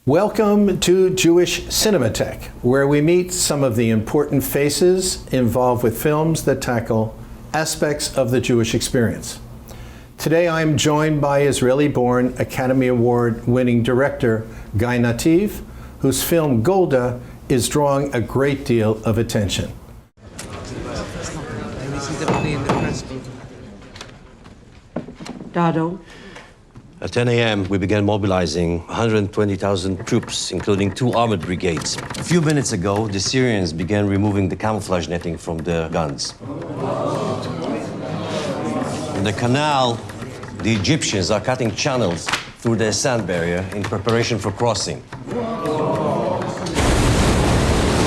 Welcome to Jewish Cinémathèque, where we meet some of the important faces involved with films that tackle aspects of the Jewish experience. Today I am joined by Israeli-born Academy Award-winning director Guy Nattiv, whose film Golda is drawing a great deal of attention. Dado. At 10 a.m., we began mobilizing 120,000 troops, including 2 armored brigades. A few minutes ago, the Syrians began removing the camouflage netting from their guns. In the canal, the Egyptians are cutting channels through their sand barrier in preparation for crossing.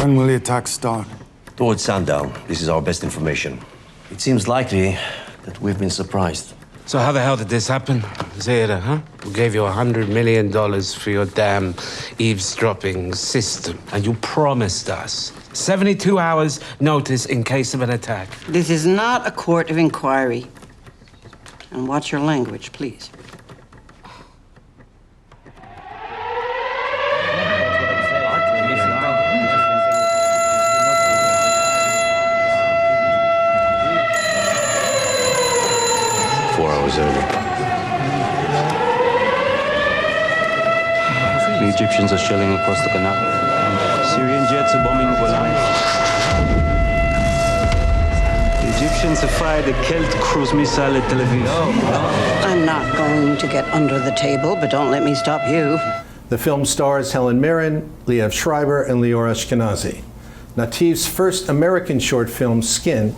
When will the attack start? Towards sundown. This is our best information. It seems likely that we've been surprised. So how the hell did this happen? Zera, huh? We gave you $100 million for your damn eavesdropping system. And you promised us 72 hours notice in case of an attack. This is not a court of inquiry. And watch your language, please. Early. The Egyptians are shelling across the canal. Syrian jets are bombing Goldman. The Egyptians have fired a Kelt cruise missile at Tel Aviv. I'm not going to get under the table, but don't let me stop you. The film stars Helen Mirren, Liev Schreiber, and Lior Ashkenazi. Nattiv's first American short film, Skin,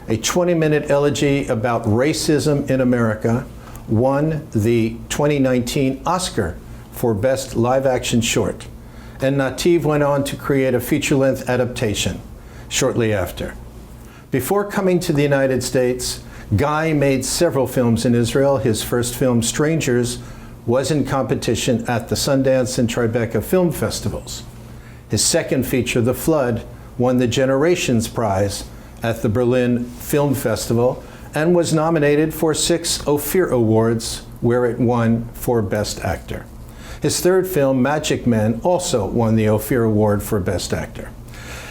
a 20-minute elegy about racism in America, won the 2019 Oscar for Best Live-Action Short, and Nattiv went on to create a feature-length adaptation shortly after. Before coming to the United States, Guy made several films in Israel. His first film, Strangers, was in competition at the Sundance and Tribeca film festivals. His second feature, The Flood, won the Generations Prize at the Berlin Film Festival and was nominated for 6 Ophir Awards, where it won for Best Actor. His third film, Magic Men, also won the Ophir Award for Best Actor.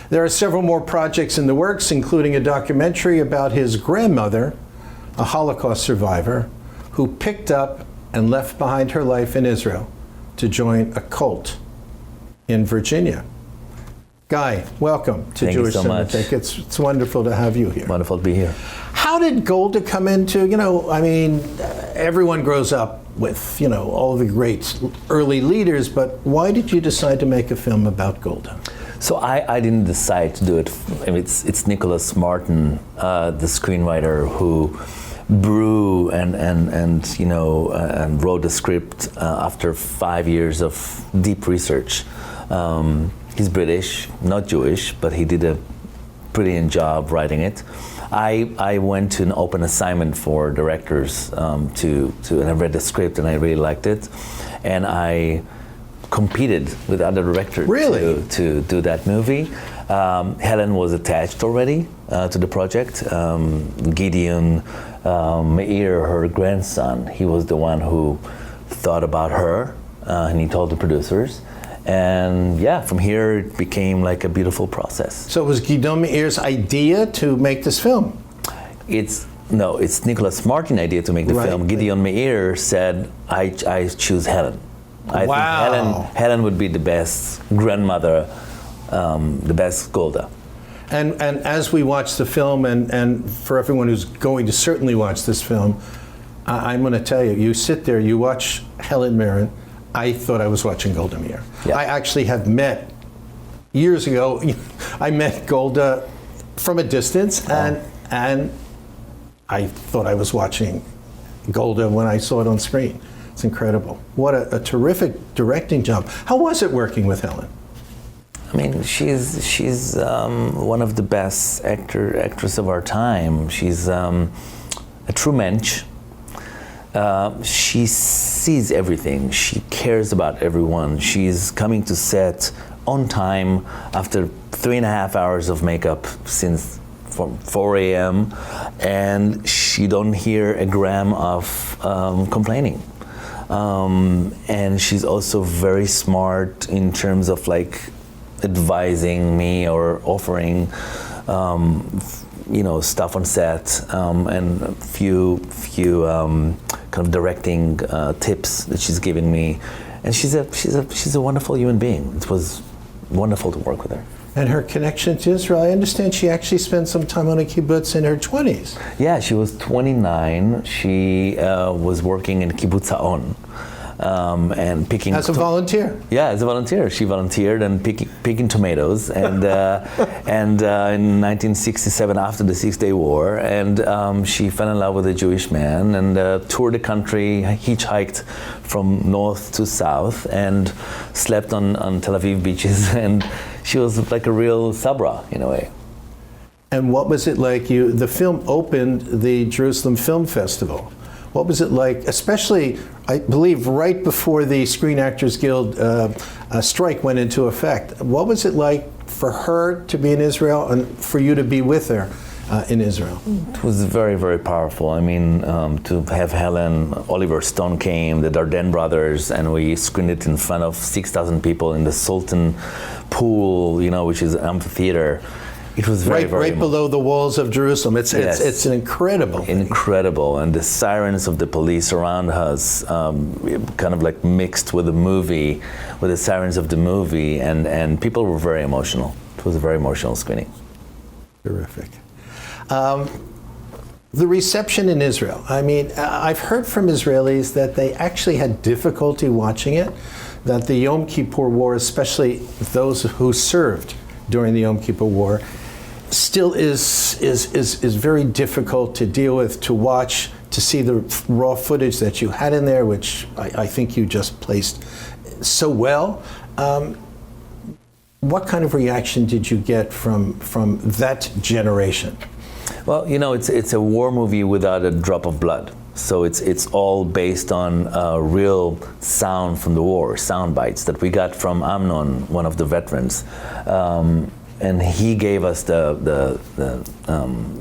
There are several more projects in the works, including a documentary about his grandmother, a Holocaust survivor, who picked up and left behind her life in Israel to join a cult in Virginia. Guy, welcome to Thank Jewish you so much. Cinémathèque. It's wonderful to have you here. Wonderful to be here. How did Golda come into, everyone grows up with, all the great early leaders, but why did you decide to make a film about Golda? So I didn't decide to do it. It's Nicholas Martin, the screenwriter, who brew and wrote the script after 5 years of deep research. He's British, not Jewish, but he did a brilliant job writing it. I went to an open assignment for directors and I read the script and I really liked it, and I competed with other directors to do that movie. Helen was attached already to the project. Gideon Meir, her grandson, he was the one who thought about her, and he told the producers. And yeah, from here it became like a beautiful process. So it was Gideon Meir's idea to make this film? It's Nicholas Martin's idea to make the film. Gideon Meir said, I choose Helen. I think Helen would be the best grandmother, the best Golda. And as we watch the film, and for everyone who's going to certainly watch this film, I'm going to tell you, you sit there, you watch Helen Mirren. I thought I was watching Golda Meir. Yeah. I actually have met, years ago, I met Golda from a distance, and I thought I was watching Golda when I saw it on screen. It's incredible. What a terrific directing job. How was it working with Helen? I mean, she's one of the best actress of our time. She's a true mensch. She sees everything. She cares about everyone. She's coming to set on time after 3.5 hours of makeup since from 4 a.m. and she don't hear a gram of complaining. And she's also very smart in terms of like advising me or offering stuff on set, and a few kind of directing tips that she's giving me. And she's a wonderful human being. It was wonderful to work with her. And her connection to Israel, I understand she actually spent some time on a kibbutz in her 20s. Yeah, she was 29. She was working in Kibbutz Ha'on. And picking as a volunteer. Yeah, as a volunteer. She volunteered and picking tomatoes, and and in 1967, after the Six-Day War, and she fell in love with a Jewish man and toured the country, hitchhiked from north to south, and slept on Tel Aviv beaches, and she was like a real sabra in a way. And what was it like? The film opened the Jerusalem Film Festival. What was it like, especially, I believe, right before the Screen Actors Guild strike went into effect? What was it like for her to be in Israel and for you to be with her in Israel? It was very, very powerful. I mean, to have Helen, Oliver Stone came, the Dardenne brothers, and we screened it in front of 6,000 people in the Sultan Pool, which is an amphitheater. It was very, right below the walls of Jerusalem. It's an incredible thing. Incredible, and the sirens of the police around us, kind of like mixed with the movie, with the sirens of the movie, and people were very emotional. It was a very emotional screening. Terrific. The reception in Israel. I mean, I've heard from Israelis that they actually had difficulty watching it, that the Yom Kippur War, especially those who served during the Yom Kippur War, still is very difficult to deal with, to watch, to see the raw footage that you had in there, which I think you just placed so well. What kind of reaction did you get from that generation? Well, it's a war movie without a drop of blood. So it's all based on real sound from the war, sound bites that we got from Amnon, one of the veterans. And he gave us the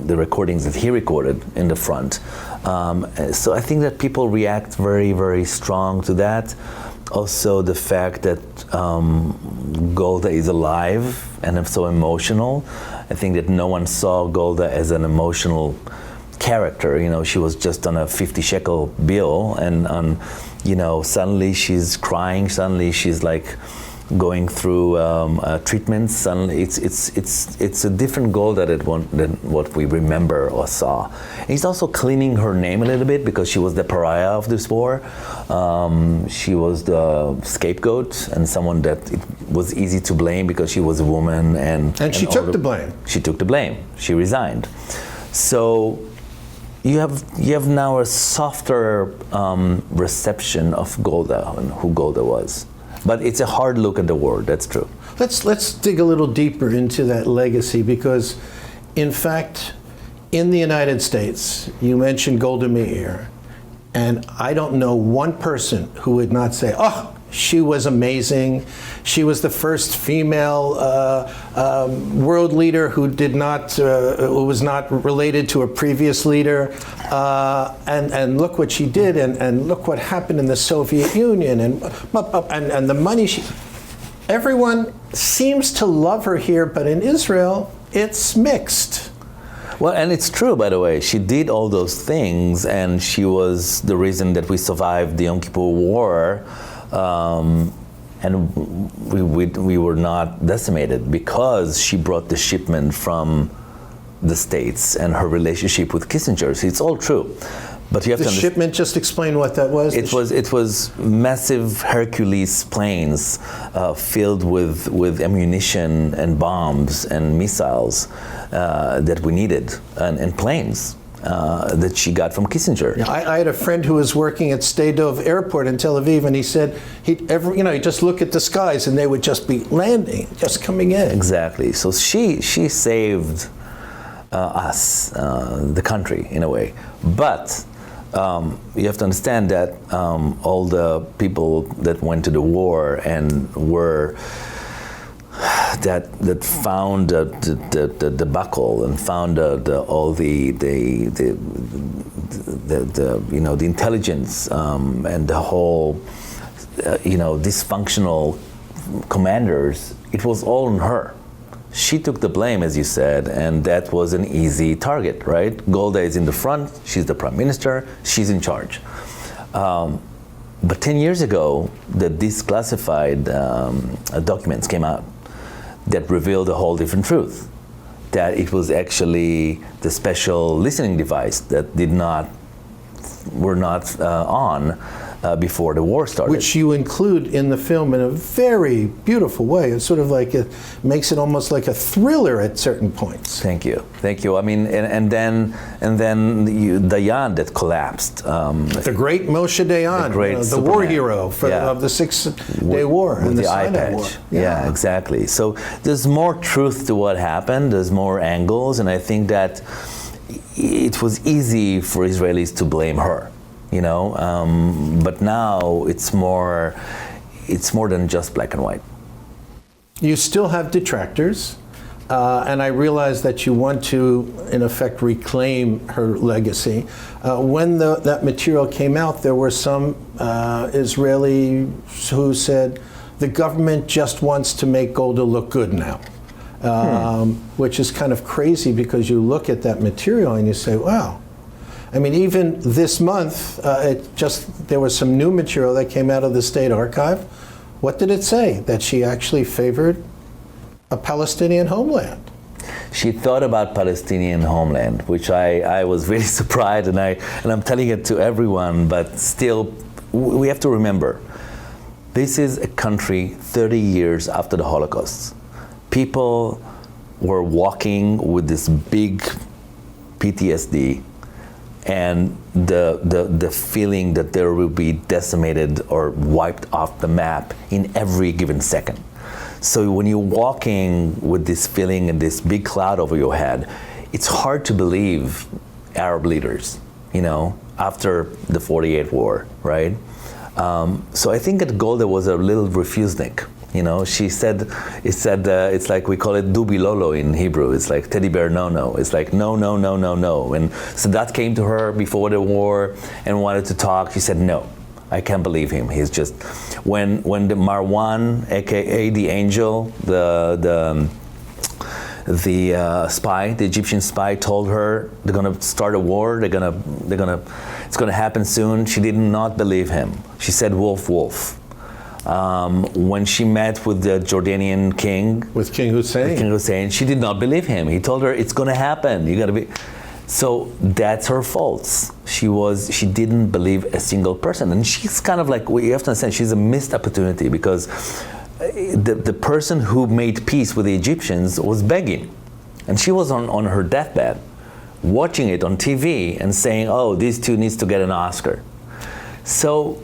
recordings that he recorded in the front. So I think that people react very, very strong to that. Also the fact that Golda is alive and so emotional. I think that no one saw Golda as an emotional character. She was just on a 50 shekel bill, and suddenly she's crying, suddenly she's like going through treatments. Suddenly it's a different Golda than what we remember or saw. And he's also cleaning her name a little bit because she was the pariah of this war. She was the scapegoat and someone that it was easy to blame because she was a woman, and she took the blame. She took the blame. She resigned. So you have now a softer reception of Golda and who Golda was. But it's a hard look at the war, that's true. Let's dig a little deeper into that legacy, because in fact, in the United States, you mentioned Golda Meir, and I don't know one person who would not say, oh, she was amazing. She was the first female world leader who was not related to a previous leader. And look what she did, and look what happened in the Soviet Union, and the money everyone seems to love her here, but in Israel, it's mixed. Well, and it's true, by the way. She did all those things, and she was the reason that we survived the Yom Kippur War. And we were not decimated because she brought the shipment from the States and her relationship with Kissinger. So it's all true. But you have the to shipment, just explain what that was. It was massive Hercules planes filled with ammunition and bombs and missiles that we needed, and planes. That she got from Kissinger. Yeah, I had a friend who was working at Sde Dov Airport in Tel Aviv, and he said he'd just look at the skies and they would just be landing, just coming in. Exactly. So she saved us, the country, in a way. But you have to understand that all the people that went to the war and were that found the debacle and found all the intelligence and the whole dysfunctional commanders. It was all on her. She took the blame, as you said, and that was an easy target, right? Golda is in the front, she's the prime minister, she's in charge. But 10 years ago, the declassified documents came out that revealed a whole different truth. That it was actually the special listening device that were not on before the war started. Which you include in the film in a very beautiful way. It's sort of like it makes it almost like a thriller at certain points. Thank you. I mean, and then Dayan that collapsed. The great Moshe Dayan, the war hero of the 6-Day War and the Sinai War. Yeah, exactly. So there's more truth to what happened. There's more angles, and I think that it was easy for Israelis to blame her. But now it's more than just black and white. You still have detractors, and I realize that you want to, in effect, reclaim her legacy. When that material came out, there were some Israelis who said, the government just wants to make Golda look good now, which is kind of crazy because you look at that material and you say, wow. I mean, even this month, there was some new material that came out of the State Archive. What did it say? That she actually favored a Palestinian homeland. She thought about Palestinian homeland, which I was really surprised, and I'm telling it to everyone, but still, we have to remember, this is a country 30 years after the Holocaust. People were walking with this big PTSD, and the feeling that there will be decimated or wiped off the map in every given second. So when you're walking with this feeling and this big cloud over your head, it's hard to believe Arab leaders, after the 48 war, right? So I think that Golda was a little refusenik. She said, it's like we call it dubi lolo in Hebrew. It's like teddy bear no. It's like no. And Sadat came to her before the war and wanted to talk. She said, no, I can't believe him. He's just, when the Marwan, aka the angel, the spy, the Egyptian spy, told her they're gonna start a war. It's gonna happen soon. She did not believe him. She said, wolf. When she met with the Jordanian king, with King Hussein, she did not believe him. He told her it's going to happen. You got to be. So that's her faults. She didn't believe a single person, and she's kind of like, you have to understand, she's a missed opportunity because the person who made peace with the Egyptians was begging, and she was on her deathbed, watching it on TV and saying, "Oh, these two needs to get an Oscar." So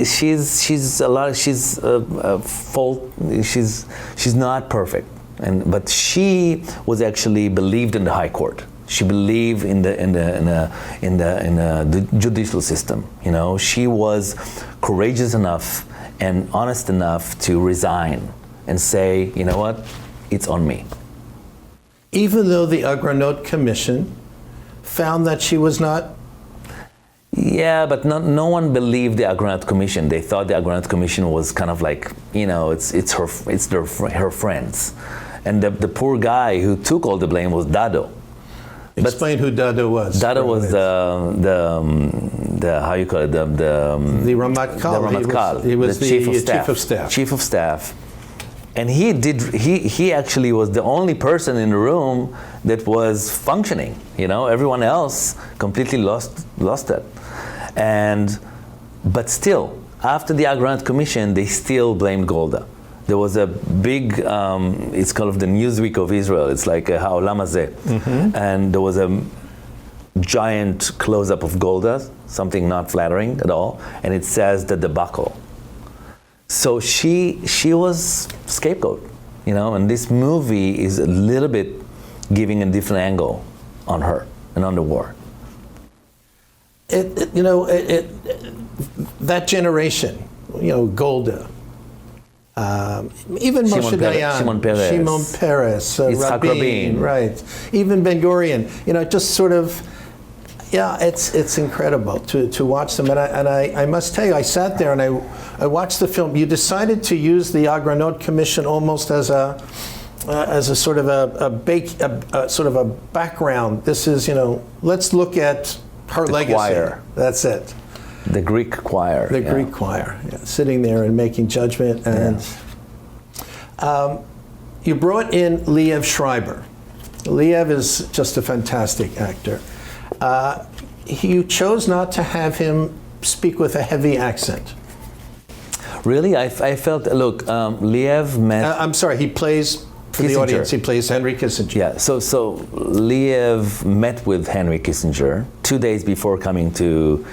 she's a fault. She's not perfect, but she was actually believed in the High Court. She believed in the judicial system. She was courageous enough and honest enough to resign and say, you know what, it's on me. Even though the Agranot Commission found that she was not. Yeah, but no one believed the Agranot Commission. They thought the Agranot Commission was kind of like, it's her friends, and the poor guy who took all the blame was Dado. Explain who Dado was. Dado was the how you call it the Ramatkal. He was the chief of staff. And he actually was the only person in the room that was functioning. Everyone else completely lost it. But still, after the Agranot Commission, they still blamed Golda. There was a big, it's called the Newsweek of Israel. It's like a Ha'olam Hazeh. Mm-hmm. And there was a giant close-up of Golda, something not flattering at all, and it says the debacle. So she was scapegoat, and this movie is a little bit giving a different angle on her and on the war. That generation, Golda, Even Moshe Dayan, Shimon Peres, Yitzhak Rabin, right? Even Ben Gurion. Just sort of, it's incredible to watch them. And I must tell you, I sat there and I watched the film. You decided to use the Agranot Commission almost as a sort of a sort of a background. This is, let's look at her legacy. Choir. That's it. The Greek choir. The Greek choir, sitting there and making judgment. And you brought in Liev Schreiber. Liev is just a fantastic actor. You chose not to have him speak with a heavy accent. Really? I felt, look, Liev met... I'm sorry, he plays, for the audience, he plays Henry Kissinger. Yeah, so Liev met with Henry Kissinger 2 days before coming to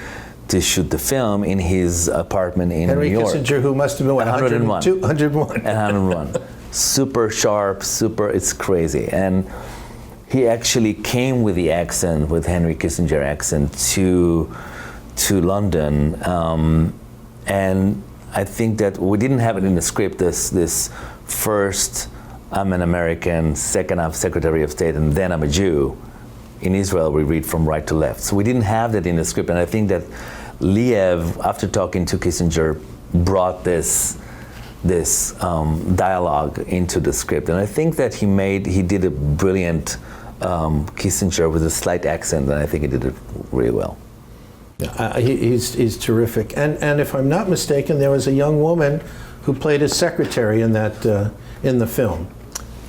shoot the film in his apartment in New York. Henry Kissinger, who must have been, what, 101. 101. 101. Super sharp, it's crazy. And he actually came with the accent, with Henry Kissinger accent, to London. And I think that we didn't have it in the script, this first, I'm an American, second I'm Secretary of State, and then I'm a Jew. In Israel, we read from right to left. So we didn't have that in the script. And I think that Liev, after talking to Kissinger, brought this dialogue into the script. And I think that he did a brilliant Kissinger with a slight accent, and I think he did it really well. He's terrific. And if I'm not mistaken, there was a young woman who played his secretary in the film.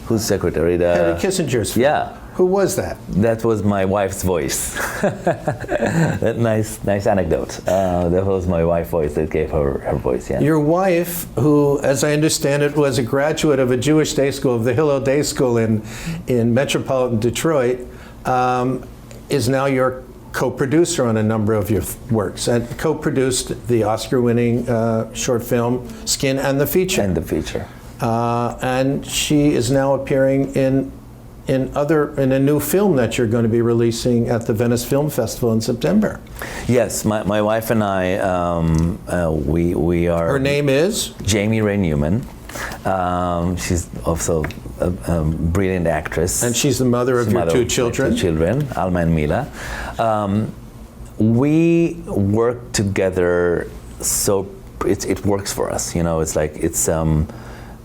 Whose secretary? Henry Kissinger's film. Yeah. Who was that? That was my wife's voice. Nice anecdote. That was my wife's voice that gave her voice, yeah. Your wife, who, as I understand it, was a graduate of a Jewish day school, of the Hillel Day School in metropolitan Detroit, is now your co-producer on a number of your works, and co-produced the Oscar-winning short film Skin and the feature. And the feature. And she is now appearing in a new film that you're going to be releasing at the Venice Film Festival in September. Yes, my wife and I, we are... Her name is? Jamie Ray Newman. She's also a brilliant actress. And she's the mother of your two children? 2 children, Alma and Mila. We work together, so it works for us. It's like,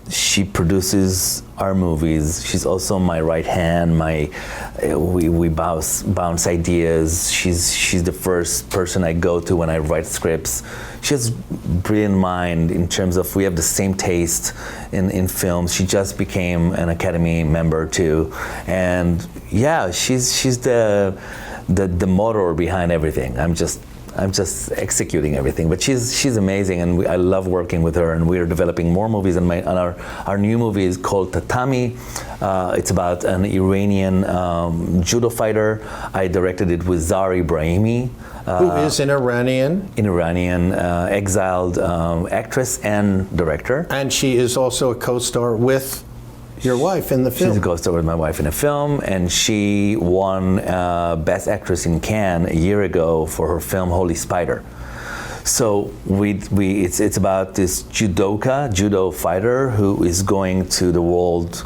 she produces our movies. She's also my right hand. We bounce ideas. She's the first person I go to when I write scripts. She has brilliant mind in terms of, we have the same taste in films. She just became an Academy member too, and yeah, she's the motor behind everything. I'm just executing everything, but she's amazing, and I love working with her. And we are developing more movies. And our new movie is called Tatami. It's about an Iranian judo fighter. I directed it with Zari Brahimi, who is an Iranian exiled actress and director. And she is also a co-star with your wife in the film. She's a co-star with my wife in a film, and she won Best Actress in Cannes a year ago for her film Holy Spider. So it's about this judo fighter who is going to the World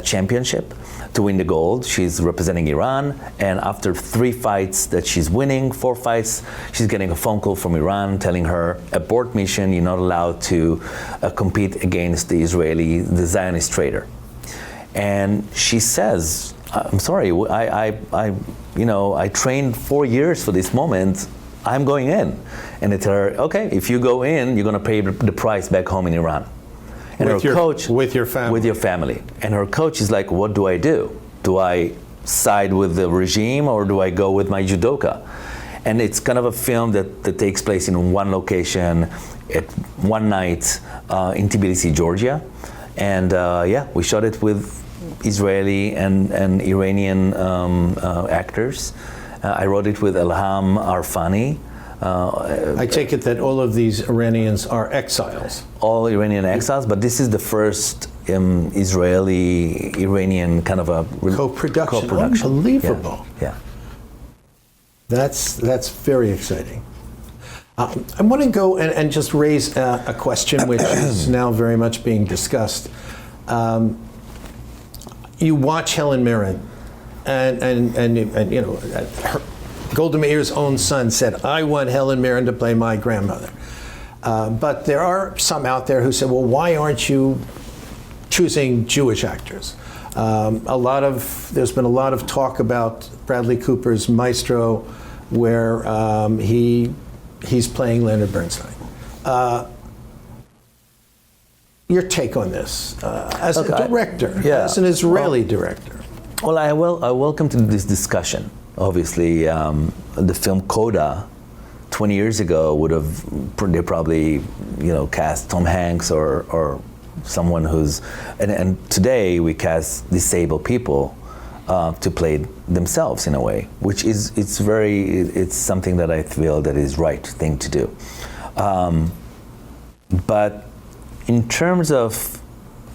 Championship to win the gold. She's representing Iran, and after 3 fights that she's winning, 4 fights, she's getting a phone call from Iran telling her, abort mission, you're not allowed to compete against the Zionist traitor. And she says, I'm sorry, I trained 4 years for this moment, I'm going in. And they tell her, okay, if you go in, you're gonna pay the price back home in Iran. And with her coach, with your family. With your family. And her coach is like, what do I do? Do I side with the regime, or do I go with my judoka? And it's kind of a film that takes place in one location at one night in Tbilisi, Georgia. And we shot it with Israeli and Iranian actors. I wrote it with Ilham Arfani. I take it that all of these Iranians are exiles. All Iranian exiles, but this is the first Israeli-Iranian kind of a co-production. Unbelievable. Yeah. That's very exciting. I want to go and just raise a question which is now very much being discussed. You watch Helen Mirren, and you know, Golda Meir's own son said, "I want Helen Mirren to play my grandmother." But there are some out there who say, "Well, why aren't you choosing Jewish actors?" There's been a lot of talk about Bradley Cooper's Maestro, where he's playing Leonard Bernstein. Your take on this as a director, as an Israeli director? Well, I welcome to this discussion. Obviously, the film Coda 20 years ago they probably cast Tom Hanks or someone who's and today we cast disabled people to play themselves in a way, which is it's something that I feel that is right thing to do. But in terms of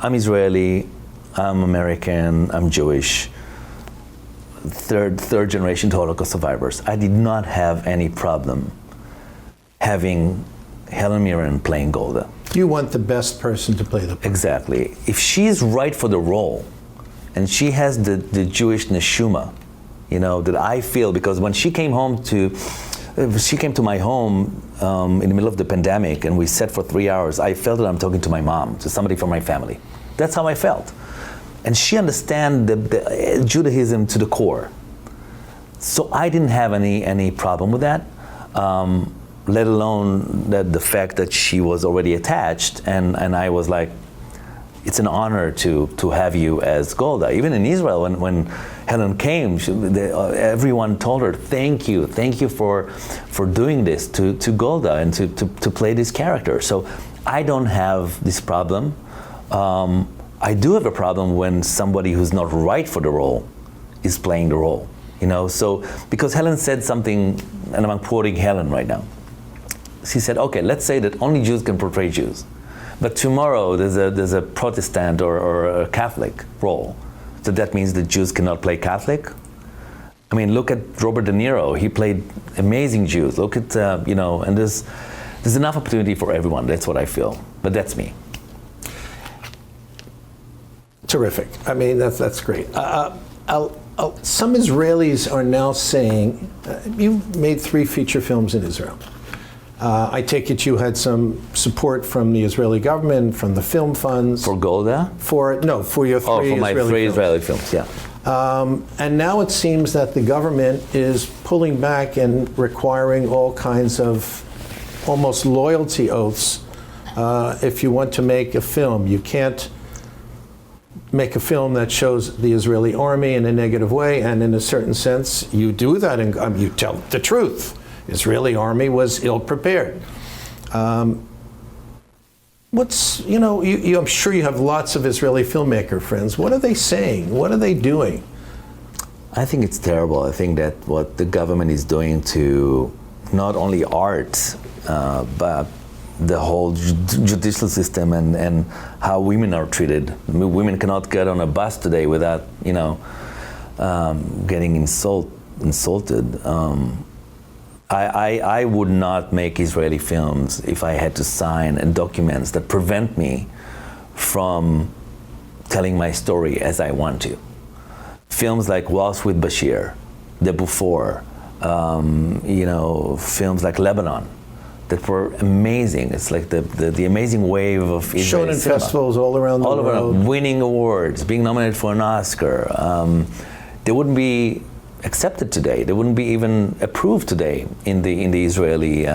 I'm Israeli, I'm American, I'm Jewish, third generation Holocaust survivors, I did not have any problem having Helen Mirren playing Golda. You want the best person to play the part. Exactly. If she's right for the role, and she has the Jewish neshama, that I feel, because when she came to my home in the middle of the pandemic, and we sat for 3 hours, I felt that I'm talking to my mom, to somebody from my family. That's how I felt. And she understands the Judaism to the core. So I didn't have any problem with that, let alone the fact that she was already attached, and I was like, it's an honor to have you as Golda. Even in Israel, when Helen came, everyone told her, thank you for doing this to Golda and to play this character. So I don't have this problem. I do have a problem when somebody who's not right for the role is playing the role. So because Helen said something, and I'm quoting Helen right now. She said, okay, let's say that only Jews can portray Jews. But tomorrow there's a Protestant or a Catholic role. So that means that Jews cannot play Catholic? I mean, look at Robert De Niro. He played amazing Jews. Look at, and there's enough opportunity for everyone. That's what I feel. But that's me. Terrific. I mean, that's great. Some Israelis are now saying, you've made 3 feature films in Israel. I take it you had some support from the Israeli government, from the film funds. For Golda? For your 3 for my Israeli 3 films. Israeli films, yeah. And now it seems that the government is pulling back and requiring all kinds of almost loyalty oaths. If you want to make a film, you can't make a film that shows the Israeli army in a negative way, and in a certain sense, you do that and you tell the truth. Israeli army was ill-prepared. I'm sure you have lots of Israeli filmmaker friends. What are they saying? What are they doing? I think it's terrible. I think that what the government is doing to not only art, but the whole judicial system and how women are treated. I mean, women cannot get on a bus today without, getting insulted. I would not make Israeli films if I had to sign documents that prevent me from telling my story as I want to. Films like Waltz with Bashir, The Before, films like Lebanon, that were amazing. It's like the amazing wave of Israeli shown in cinema. Festivals all around the world. Winning awards, being nominated for an Oscar. They wouldn't be accepted today. They wouldn't be even approved today in the Israeli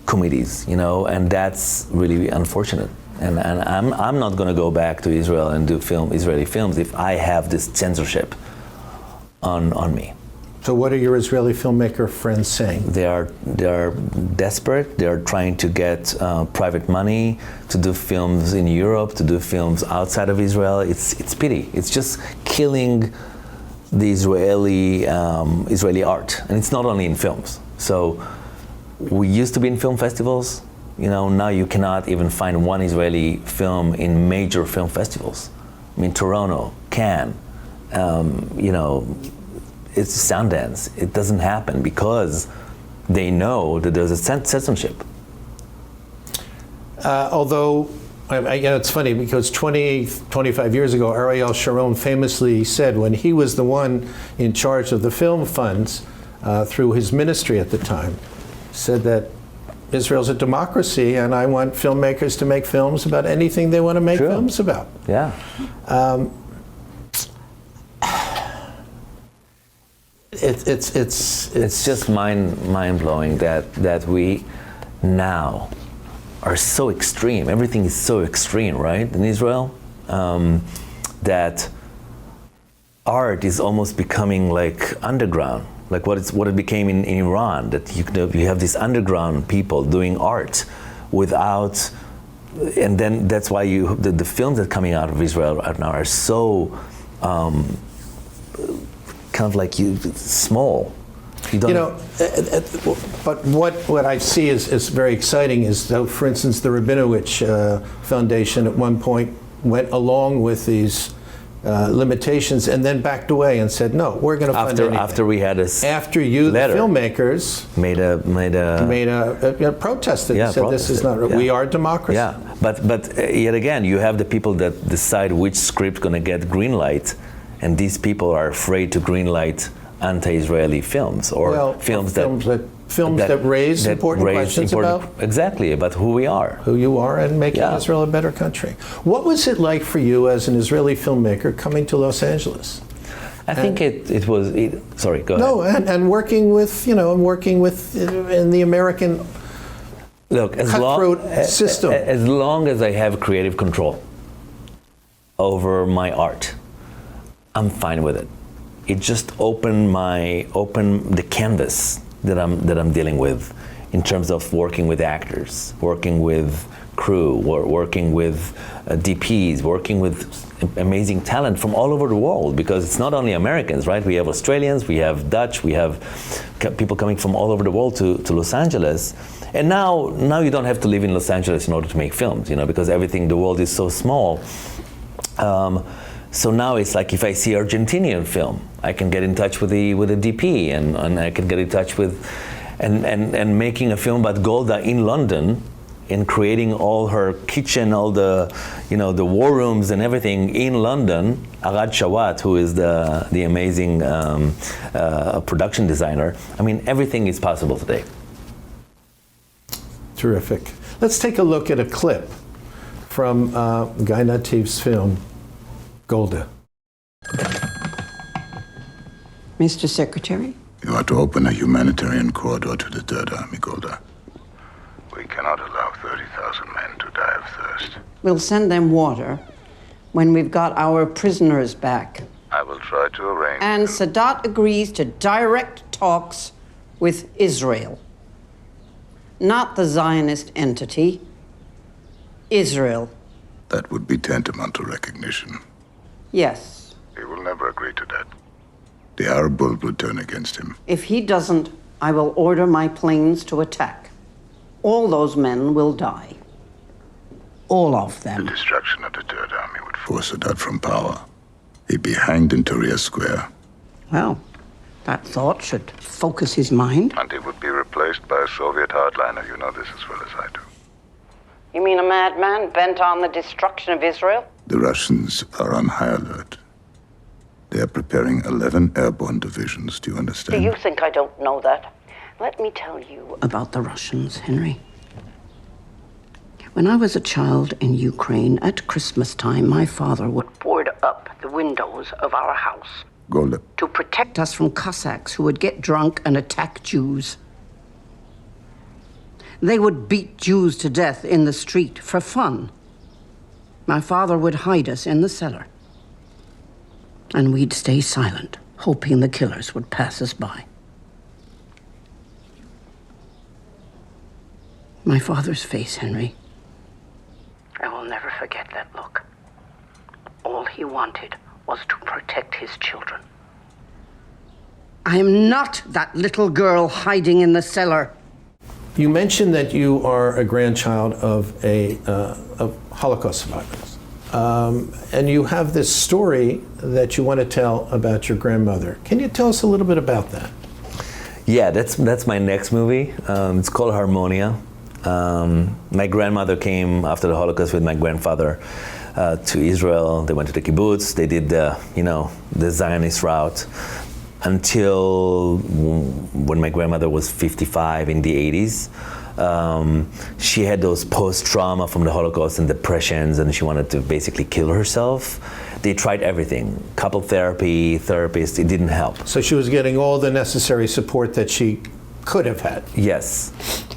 committees, and that's really unfortunate. And I'm not going to go back to Israel and do Israeli films if I have this censorship on me. So what are your Israeli filmmaker friends saying? They are desperate. They are trying to get private money to do films in Europe, to do films outside of Israel. It's pity. It's just killing the Israeli art, and it's not only in films. So we used to be in film festivals. Now you cannot even find one Israeli film in major film festivals. I mean, Toronto, Cannes, it's Sundance. It doesn't happen because they know that there's a censorship. Although, it's funny because 25 years ago, Ariel Sharon famously said when he was the one in charge of the film funds through his ministry at the time, said that Israel's a democracy and I want filmmakers to make films about anything they want to make films about. Yeah. It's just mind-blowing that we now are so extreme. Everything is so extreme, right, in Israel, that art is almost becoming like underground, like what it became in Iran. That you have these underground people doing art without, and then that's why the films that are coming out of Israel right now are so kind of like small. But what I see is very exciting is, for instance, the Rabinowitz Foundation at one point went along with these limitations and then backed away and said, no, we're going to fund anything. After we had after you, the filmmakers, made a protest that said this is not right. We are a democracy. Yeah, but yet again, you have the people that decide which script going to get green light, and these people are afraid to green light anti-Israeli films or films that raise important questions about who we are, who you are, and making Israel a better country. What was it like for you as an Israeli filmmaker coming to Los Angeles? I think it was. Sorry, go ahead. No, and working with in the American cutthroat system. As long as I have creative control over my art, I'm fine with it. It just opened the canvas that I'm dealing with, in terms of working with actors, working with crew, working with DPs, working with amazing talent from all over the world. Because it's not only Americans, right? We have Australians, we have Dutch, we have people coming from all over the world to Los Angeles. And now you don't have to live in Los Angeles in order to make films, because the world is so small. So now it's like if I see Argentinian film, I can get in touch with a DP and I can get in touch with and making a film about Golda in London and creating all her kitchen, all the the war rooms and everything in London. Arad Shawat, who is the amazing production designer. I mean, everything is possible today. Terrific. Let's take a look at a clip from Guy Nattiv's film, Golda. Mr. Secretary? You are to open a humanitarian corridor to the Third Army, Golda. We cannot allow 30,000 men to die of thirst. We'll send them water when we've got our prisoners back. I will try to arrange. And Sadat agrees to direct talks with Israel. Not the Zionist entity, Israel. That would be tantamount to recognition. Yes. He will never agree to that. The Arab world will turn against him. If he doesn't, I will order my planes to attack. All those men will die. All of them. The destruction of the Third Army would force Sadat from power. He'd be hanged in Tahrir Square. Well, that thought should focus his mind. And he would be replaced by a Soviet hardliner. You know this as well as I do. You mean a madman bent on the destruction of Israel? The Russians are on high alert. They are preparing 11 airborne divisions. Do you understand? Do you think I don't know that? Let me tell you about the Russians, Henry. When I was a child in Ukraine, at Christmas time, my father would board up the windows of our house. Golda. To protect us from Cossacks who would get drunk and attack Jews. They would beat Jews to death in the street for fun. My father would hide us in the cellar. And we'd stay silent, hoping the killers would pass us by. My father's face, Henry. I will never forget that look. All he wanted was to protect his children. I am not that little girl hiding in the cellar. You mentioned that you are a grandchild of of Holocaust survivors. And you have this story that you want to tell about your grandmother. Can you tell us a little bit about that? Yeah, that's my next movie. It's called Harmonia. My grandmother came after the Holocaust with my grandfather to Israel. They went to the kibbutz. They did the Zionist route until when my grandmother was 55 in the 80s. She had those post-trauma from the Holocaust and depressions, and she wanted to basically kill herself. They tried everything, couple therapy, therapists, it didn't help. So she was getting all the necessary support that she could have had. Yes,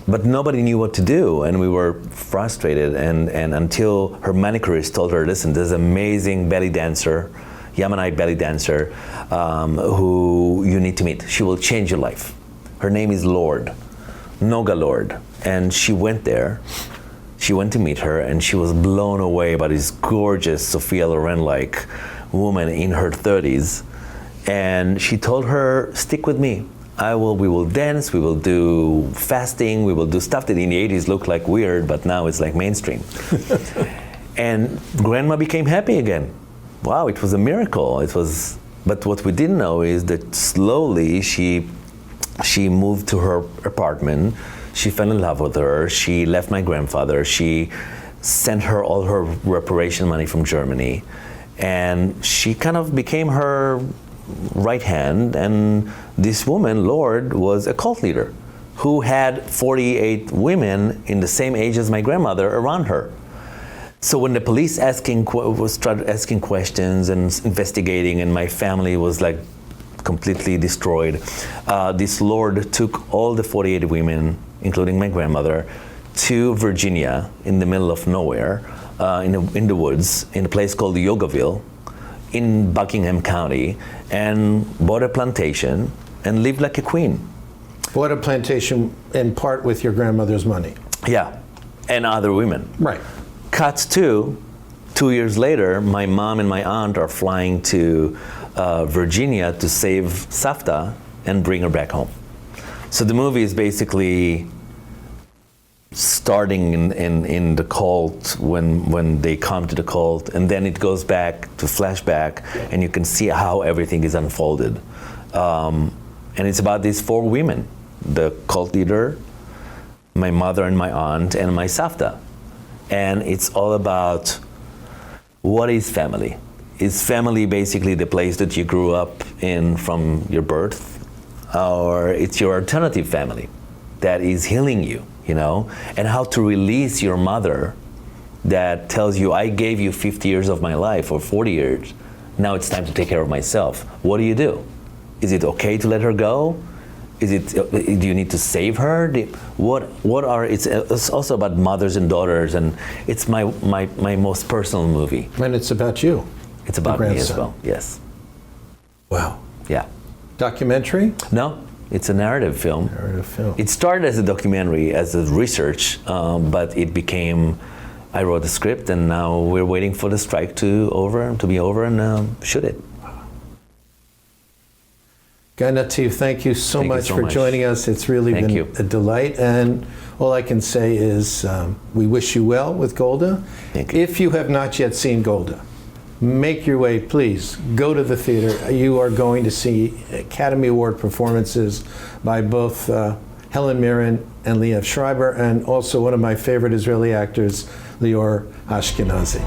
but nobody knew what to do, and we were frustrated, and until her manicurist told her, listen, there's an amazing belly dancer, Yemenite belly dancer, who you need to meet. She will change your life. Her name is Lord, Noga Lord, and she went there. She went to meet her, and she was blown away by this gorgeous Sophia Loren-like woman in her 30s. And she told her, stick with me. We will dance, we will do fasting, we will do stuff that in the 80s looked like weird, but now it's like mainstream. And Grandma became happy again. Wow, it was a miracle. But what we didn't know is that slowly she moved to her apartment. She fell in love with her. She left my grandfather. She sent her all her reparation money from Germany. And she kind of became her right hand. And this woman, Lord, was a cult leader who had 48 women in the same age as my grandmother around her. So when the police started asking questions and investigating, and my family was like completely destroyed, this Lord took all the 48 women, including my grandmother, to Virginia in the middle of nowhere, in the woods, in a place called Yogaville, in Buckingham County, and bought a plantation and lived like a queen. Bought a plantation in part with your grandmother's money. Yeah, and other women. Right. Cuts to 2 years later, my mom and my aunt are flying to Virginia to save Savta and bring her back home. So the movie is basically starting in the cult when they come to the cult, and then it goes back to flashback, and you can see how everything is unfolded. And it's about these 4 women, the cult leader, my mother and my aunt, and my Savta. And it's all about what is family. Is family basically the place that you grew up in from your birth? Or it's your alternative family that is healing you, and how to release your mother that tells you, I gave you 50 years of my life or 40 years. Now it's time to take care of myself. What do? Is it okay to let her go? Do you need to save her? It's also about mothers and daughters, and it's my most personal movie. And it's about you. It's about me as well, yes. Wow. Yeah. Documentary? No, it's a narrative film. Narrative film. It started as a documentary, as a research, but it became, I wrote the script, and now we're waiting for the strike to be over and shoot it. Guy Nattiv, thank you so much for joining us. It's really been a delight, and all I can say is we wish you well with Golda. Thank you. If you have not yet seen Golda, make your way, please. Go to the theater. You are going to see Academy Award performances by both Helen Mirren and Liev Schreiber, and also one of my favorite Israeli actors, Lior Ashkenazi.